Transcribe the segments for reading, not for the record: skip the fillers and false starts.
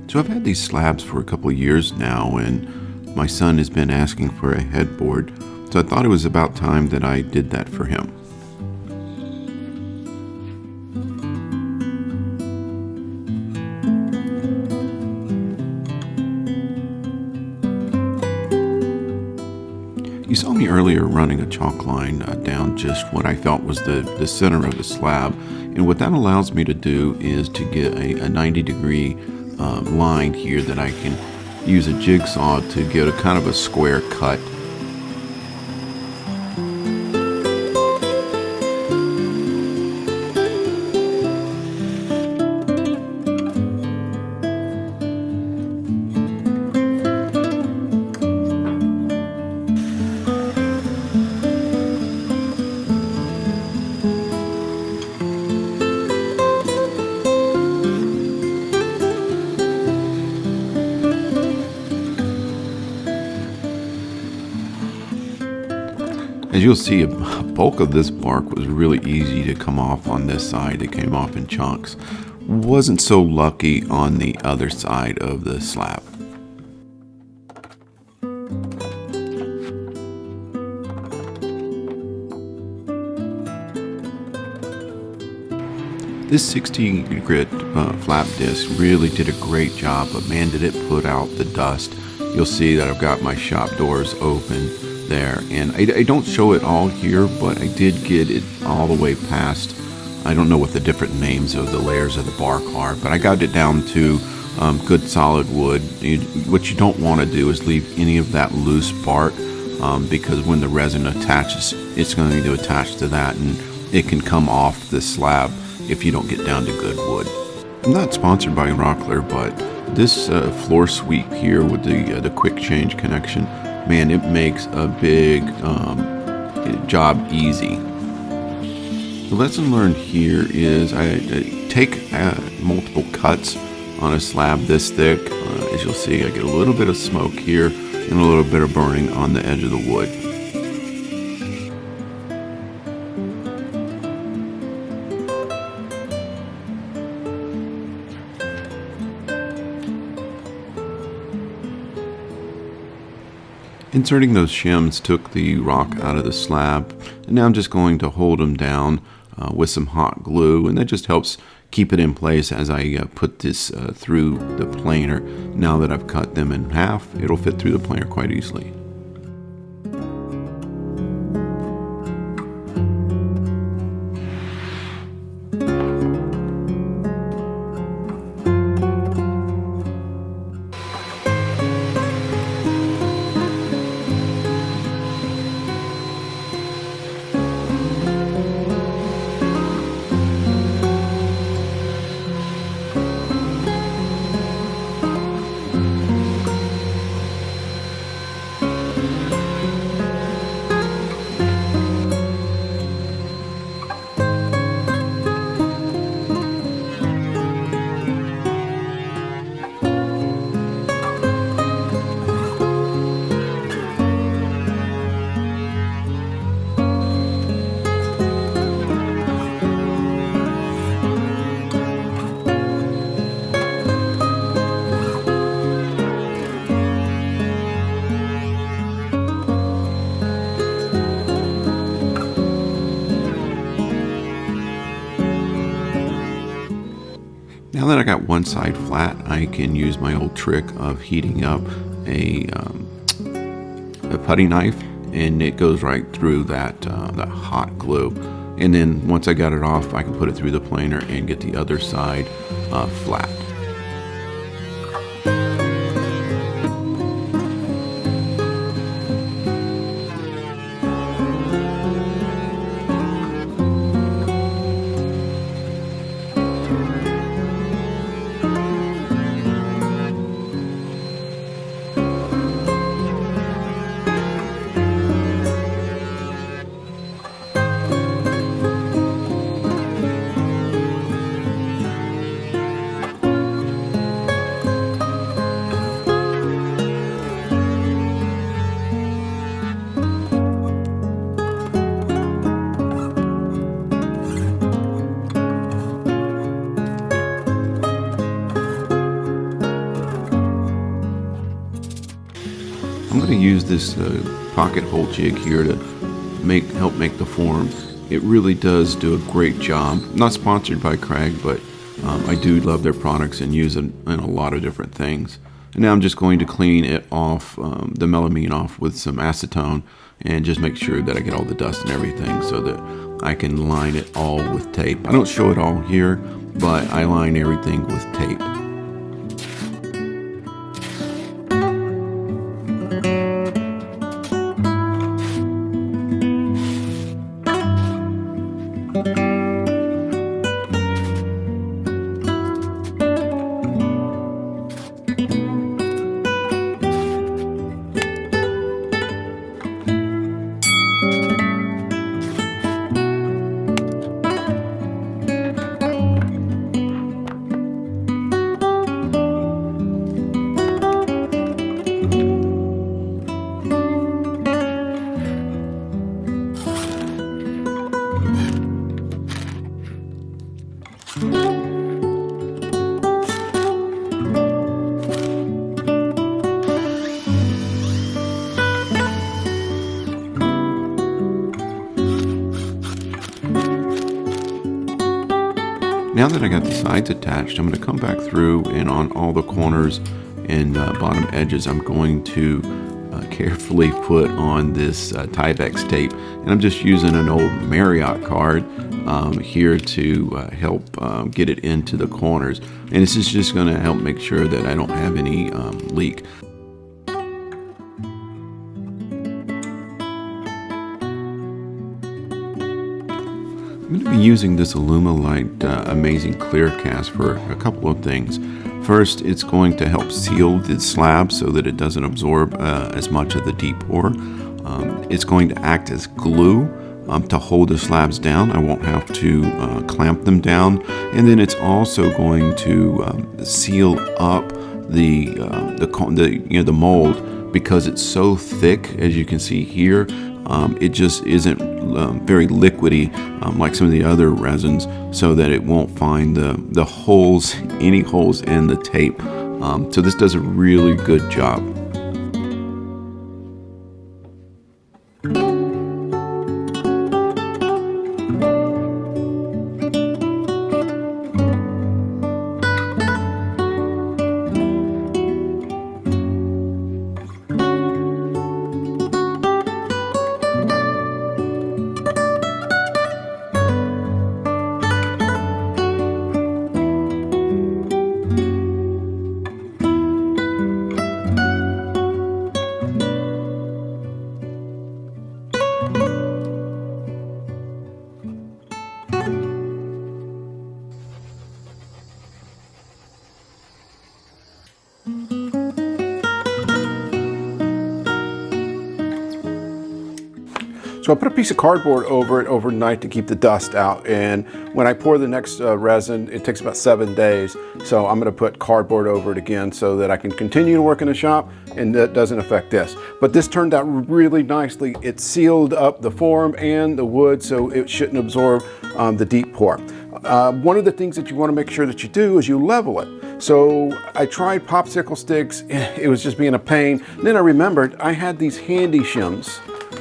So I've had these slabs for a couple of years now, and my son has been asking for a headboard, so I thought it was about time that I did that for him. You saw me earlier running a chalk line down just what I felt was the center of the slab, and what that allows me to do is to get a 90-degree line here that I can use a jigsaw to get a kind of a square cut. As you'll see, a bulk of this bark was really easy to come off on this side. It came off in chunks. Wasn't so lucky on the other side of the slab. This 60 grit flap disc really did a great job, but man, did it put out the dust. You'll see that I've got my shop doors open there, and I don't show it all here, but I did get it all the way past. I don't know what the different names of the layers of the bark are, but I got it down to good solid wood. What you don't want to do is leave any of that loose bark, because when the resin attaches, it's going to attach to that, and it can come off the slab if you don't get down to good wood. I'm not sponsored by Rockler, but this floor sweep here with the quick change connection, man, it makes a big job easy. The lesson learned here is I take multiple cuts on a slab this thick. As you'll see, I get a little bit of smoke here and a little bit of burning on the edge of the wood. Inserting those shims took the rock out of the slab, and now I'm just going to hold them down with some hot glue, and that just helps keep it in place as I put this through the planer. Now that I've cut them in half, it'll fit through the planer quite easily. Now that I got one side flat, I can use my old trick of heating up a putty knife, and it goes right through that hot glue. And then once I got it off, I can put it through the planer and get the other side flat. I'm going to use this pocket hole jig here to help make the form. It really does do a great job. Not sponsored by Craig, but I do love their products and use it in a lot of different things. And now I'm just going to clean it off, the melamine off with some acetone, and just make sure that I get all the dust and everything so that I can line it all with tape. I don't show it all here, but I line everything with tape. Now that I got the sides attached, I'm going to come back through, and on all the corners and bottom edges, I'm going to carefully put on this Tyvek tape. And I'm just using an old Marriott card here to help get it into the corners. And this is just going to help make sure that I don't have any leak. I'm going to be using this Alumilite Amazing Clear Cast for a couple of things. First, it's going to help seal the slab so that it doesn't absorb as much of the deep pour. It's going to act as glue to hold the slabs down. I won't have to clamp them down. And then it's also going to seal up the mold, because it's so thick, as you can see here. It just isn't very liquidy like some of the other resins, so that it won't find the holes, any holes in the tape. So this does a really good job. So I put a piece of cardboard over it overnight to keep the dust out, and when I pour the next resin, it takes about 7 days. So I'm going to put cardboard over it again so that I can continue to work in the shop and that doesn't affect this. But this turned out really nicely. It sealed up the form and the wood, so it shouldn't absorb the deep pour. One of the things that you want to make sure that you do is you level it. So I tried popsicle sticks, it was just being a pain. And then I remembered I had these handy shims.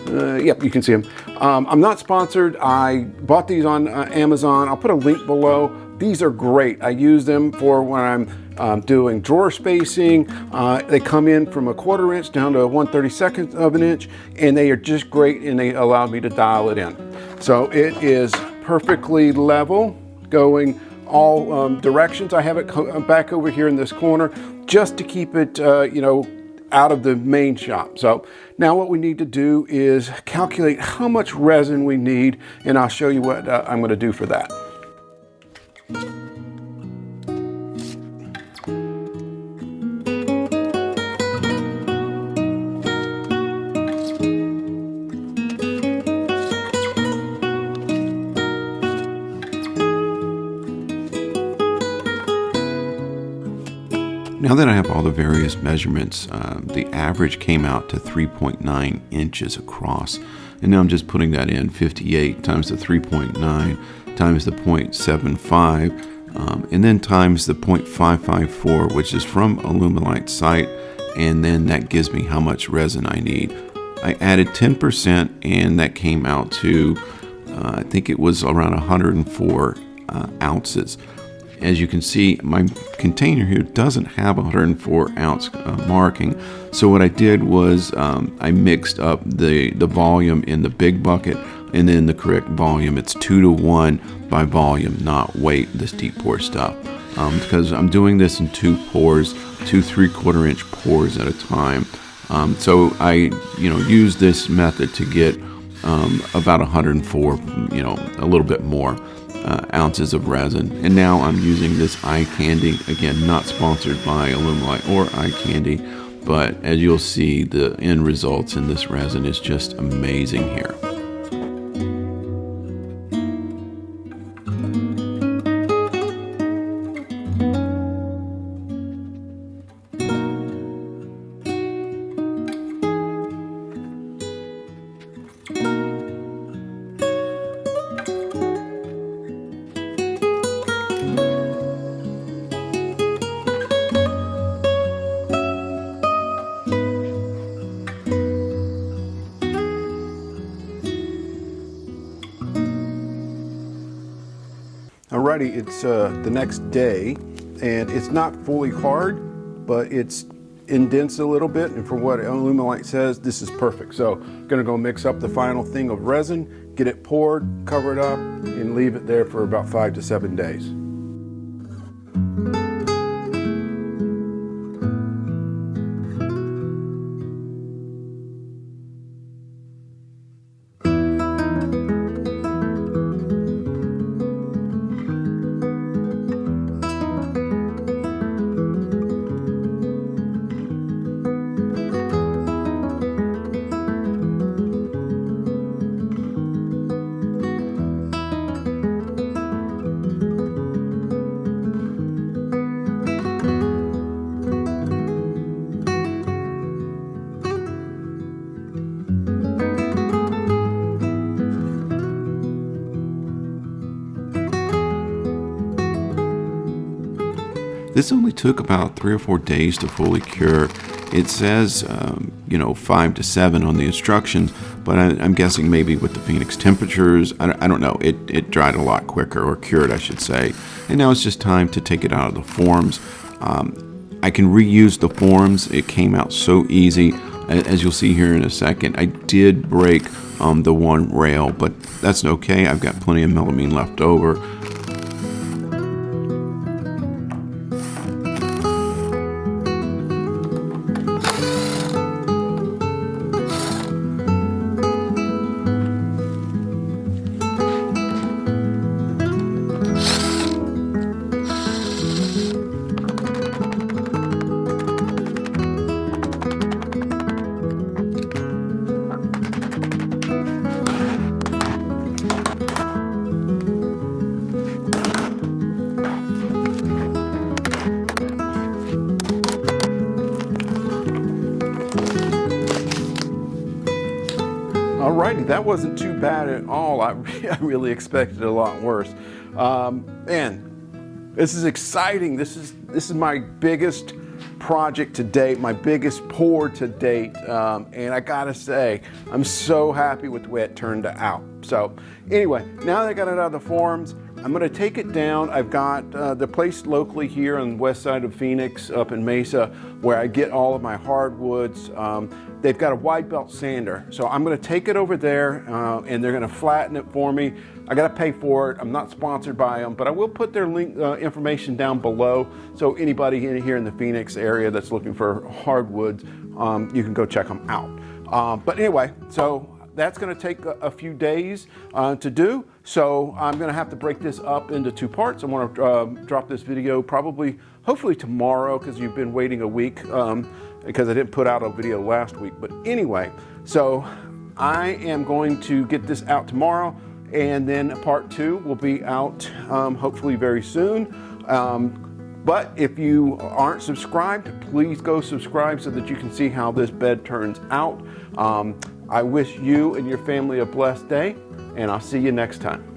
Yep, you can see them. I'm not sponsored. I bought these on Amazon. I'll put a link below. These are great. I use them for when I'm doing drawer spacing. They come in from 1/4 inch down to 1/32 of an inch, and they are just great, and they allow me to dial it in. So it is perfectly level, going all directions. I have it back over here in this corner just to keep it, out of the main shop. So now what we need to do is calculate how much resin we need, and I'll show you what I'm going to do for that. Now that I have all the various measurements, the average came out to 3.9 inches across. And now I'm just putting that in 58 times the 3.9 times the 0.75 and then times the 0.554, which is from Alumilite site. and then that gives me how much resin I need. I added 10%, and that came out to I think it was around 104 ounces. As you can see, my container here doesn't have a 104 ounce marking. So what I did was I mixed up the volume in the big bucket and then the correct volume. It's 2-to-1 by volume, not weight, this deep pour stuff. Because I'm doing this in 2 pours, 2 3/4 inch pours at a time. So I, use this method to get about 104, a little bit more ounces of resin. And now I'm using this eye candy, again, not sponsored by Alumilite or eye candy, but as you'll see, the end results in this resin is just amazing here. Alrighty, it's the next day, and it's not fully hard, but it's indents a little bit, and for what Alumilite says, this is perfect. So I'm gonna go mix up the final thing of resin, get it poured, cover it up, and leave it there for about 5 to 7 days. This only took about 3 or 4 days to fully cure. It says, 5 to 7 on the instructions, but I'm guessing maybe with the Phoenix temperatures, I don't know, it dried a lot quicker, or cured, I should say. And now it's just time to take it out of the forms. I can reuse the forms. It came out so easy. As you'll see here in a second, I did break the one rail, but that's okay. I've got plenty of melamine left over. Alrighty, that wasn't too bad at all. I really expected a lot worse. Man, this is exciting. This is my biggest project to date, my biggest pour to date, and I gotta say, I'm so happy with the way it turned out. So anyway, now that I got it out of the forms, I'm gonna take it down. I've got the place locally here on the west side of Phoenix, up in Mesa, where I get all of my hardwoods. They've got a wide belt sander, so I'm gonna take it over there, and they're gonna flatten it for me. I gotta pay for it. I'm not sponsored by them, but I will put their link information down below, so anybody here in the Phoenix area that's looking for hardwoods, you can go check them out. But anyway, so that's going to take a few days to do, so I'm going to have to break this up into 2 parts. I want to drop this video hopefully tomorrow, because you've been waiting a week because I didn't put out a video last week. But anyway, so I am going to get this out tomorrow, and then part 2 will be out hopefully very soon. But if you aren't subscribed, please go subscribe so that you can see how this bed turns out. I wish you and your family a blessed day, and I'll see you next time.